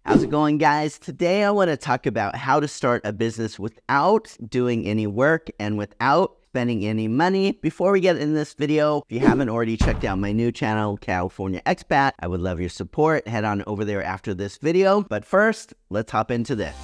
How's it going, guys? Today I want to talk about how to start a business without doing any work and without spending any money. Before we get in this video, if you haven't already checked out my new channel, California Expat, I would love your support. Head on over there after this video. But first, let's hop into this.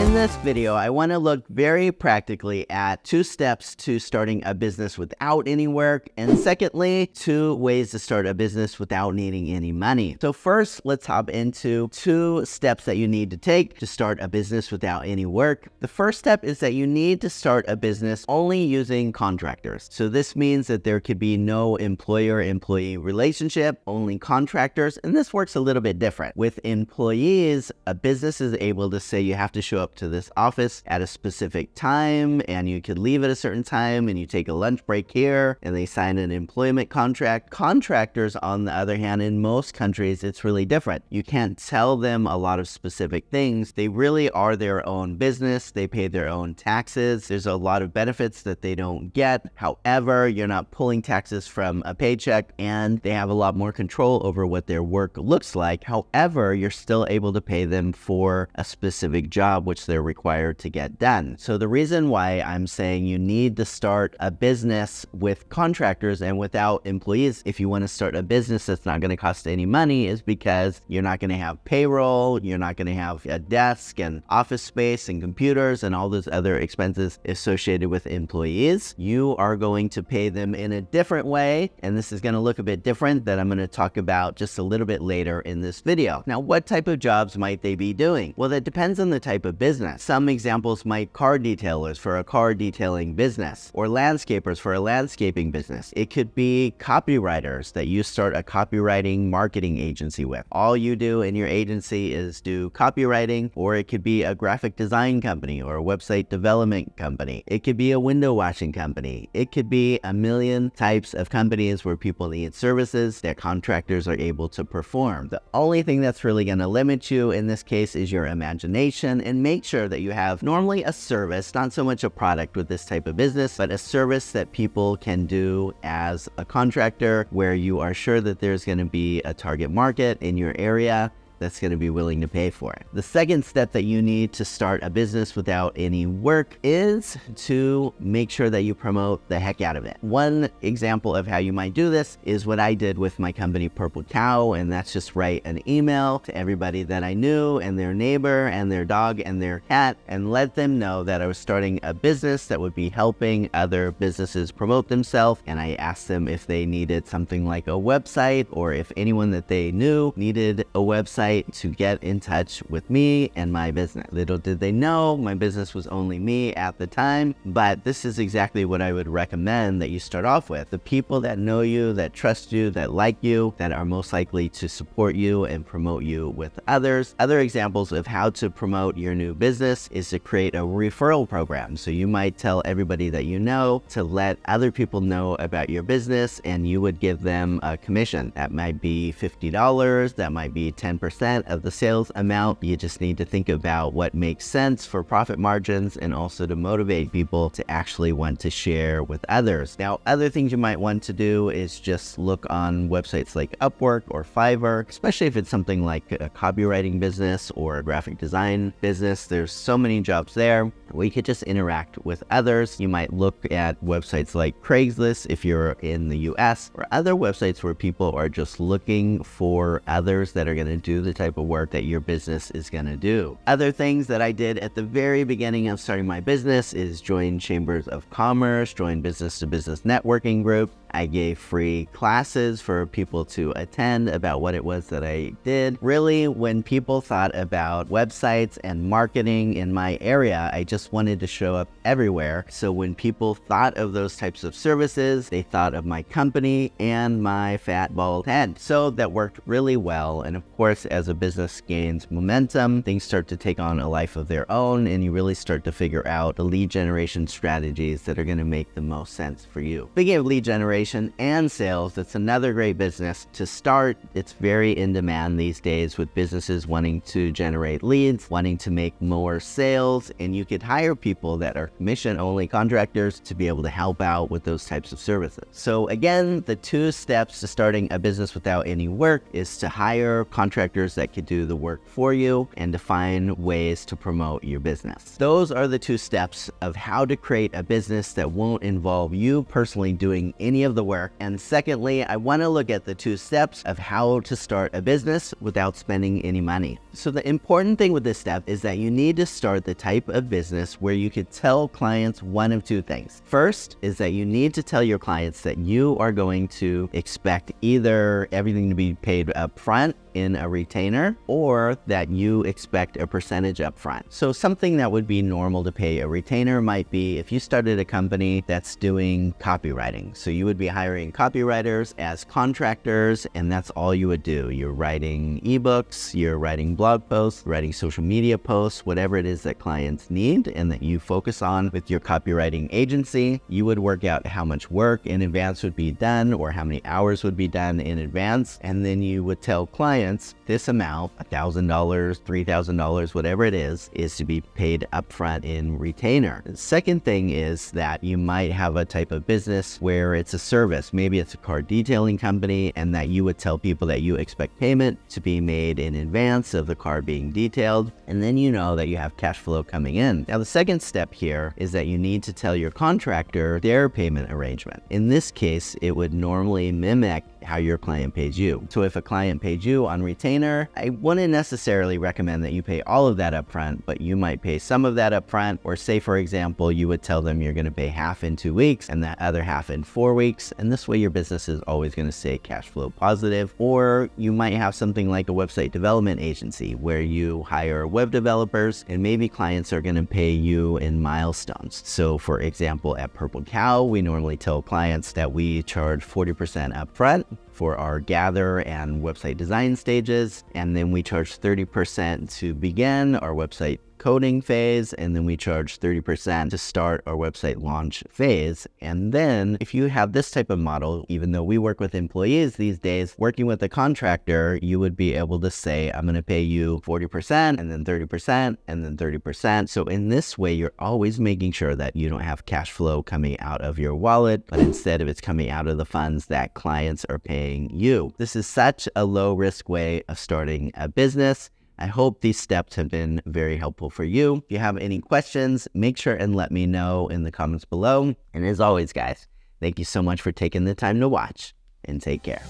In this video, I want to look very practically at 2 steps to starting a business without any work, and secondly, 2 ways to start a business without needing any money. So first, let's hop into 2 steps that you need to take to start a business without any work. The first step is that you need to start a business only using contractors. So this means that there could be no employer-employee relationship, only contractors, and this works a little bit different. With employees, a business is able to say you have to show up to this office at a specific time, and you could leave at a certain time, and you take a lunch break here, and they sign an employment contract. Contractors, on the other hand, in most countries, it's really different. You can't tell them a lot of specific things. They really are their own business. They pay their own taxes. There's a lot of benefits that they don't get. However, you're not pulling taxes from a paycheck, and they have a lot more control over what their work looks like. However, you're still able to pay them for a specific job, which they're required to get done. So the reason why I'm saying you need to start a business with contractors and without employees, if you want to start a business that's not going to cost any money, is because you're not going to have payroll, you're not going to have a desk and office space and computers and all those other expenses associated with employees. You are going to pay them in a different way, and this is going to look a bit different that I'm going to talk about just a little bit later in this video. Now, what type of jobs might they be doing? Well, that depends on the type of business. Some examples might car detailers for a car detailing business, or landscapers for a landscaping business. It could be copywriters that you start a copywriting marketing agency with. All you do in your agency is do copywriting, or it could be a graphic design company or a website development company. It could be a window washing company. It could be a million types of companies where people need services that contractors are able to perform. The only thing that's really going to limit you in this case is your imagination, and make sure that you have normally a service, not so much a product with this type of business, but a service that people can do as a contractor where you are sure that there's going to be a target market in your area that's going to be willing to pay for it. The second step that you need to start a business without any work is to make sure that you promote the heck out of it. One example of how you might do this is what I did with my company Purple Cow, and that's just write an email to everybody that I knew and their neighbor and their dog and their cat and let them know that I was starting a business that would be helping other businesses promote themselves, and I asked them if they needed something like a website or if anyone that they knew needed a website to get in touch with me and my business. Little did they know my business was only me at the time, but this is exactly what I would recommend that you start off with. The people that know you, that trust you, that like you, that are most likely to support you and promote you with others. Other examples of how to promote your new business is to create a referral program. So you might tell everybody that you know to let other people know about your business, and you would give them a commission. That might be $50, that might be 10% of the sales amount. You just need to think about what makes sense for profit margins and also to motivate people to actually want to share with others. Now, other things you might want to do is just look on websites like Upwork or Fiverr, especially if it's something like a copywriting business or a graphic design business. There's so many jobs there. We could just interact with others. You might look at websites like Craigslist if you're in the US, or other websites where people are just looking for others that are going to do the type of work that your business is going to do. Other things that I did at the very beginning of starting my business is join chambers of commerce, join business-to-business networking group. I gave free classes for people to attend about what it was that I did. Really, when people thought about websites and marketing in my area, I just wanted to show up everywhere. So when people thought of those types of services, they thought of my company and my fat bald head. So that worked really well. And of course, as a business gains momentum, things start to take on a life of their own, and you really start to figure out the lead generation strategies that are going to make the most sense for you. Speaking of lead generation, generation and sales. It's another great business to start. It's very in demand these days with businesses wanting to generate leads, wanting to make more sales, and you could hire people that are commission-only contractors to be able to help out with those types of services. So again, the 2 steps to starting a business without any work is to hire contractors that could do the work for you and to find ways to promote your business. Those are the 2 steps of how to create a business that won't involve you personally doing any of the work. And secondly, I want to look at the 2 steps of how to start a business without spending any money. So the important thing with this step is that you need to start the type of business where you could tell clients one of 2 things. First is that you need to tell your clients that you are going to expect either everything to be paid up front in a retainer, or that you expect a percentage up front. So something that would be normal to pay a retainer might be if you started a company that's doing copywriting. So you would be hiring copywriters as contractors, and that's all you would do. You're writing ebooks, you're writing blog posts, writing social media posts, whatever it is that clients need and that you focus on with your copywriting agency. You would work out how much work in advance would be done or how many hours would be done in advance, and then you would tell clients this amount, $1,000, $3,000, whatever it is to be paid upfront in retainer. The second thing is that you might have a type of business where it's a service. Maybe it's a car detailing company, and that you would tell people that you expect payment to be made in advance of the car being detailed, and then you know that you have cash flow coming in. Now, the second step here is that you need to tell your contractor their payment arrangement. In this case, it would normally mimic how your client pays you. So if a client paid you on retainer, I wouldn't necessarily recommend that you pay all of that upfront, but you might pay some of that upfront, or say, for example, you would tell them you're going to pay half in 2 weeks and that other half in 4 weeks. And this way your business is always going to stay cash flow positive. Or you might have something like a website development agency where you hire web developers and maybe clients are going to pay you in milestones. So for example, at Purple Cow, we normally tell clients that we charge 40% upfront for our gather and website design stages, and then we charge 30% to begin our website coding phase, and then we charge 30% to start our website launch phase. And then if you have this type of model, even though we work with employees these days, working with a contractor, you would be able to say, I'm going to pay you 40% and then 30% and then 30%. So in this way, you're always making sure that you don't have cash flow coming out of your wallet, but instead of it's coming out of the funds that clients are paying you. This is such a low risk way of starting a business. I hope these steps have been very helpful for you. If you have any questions, make sure and let me know in the comments below. And as always, guys, thank you so much for taking the time to watch, and take care.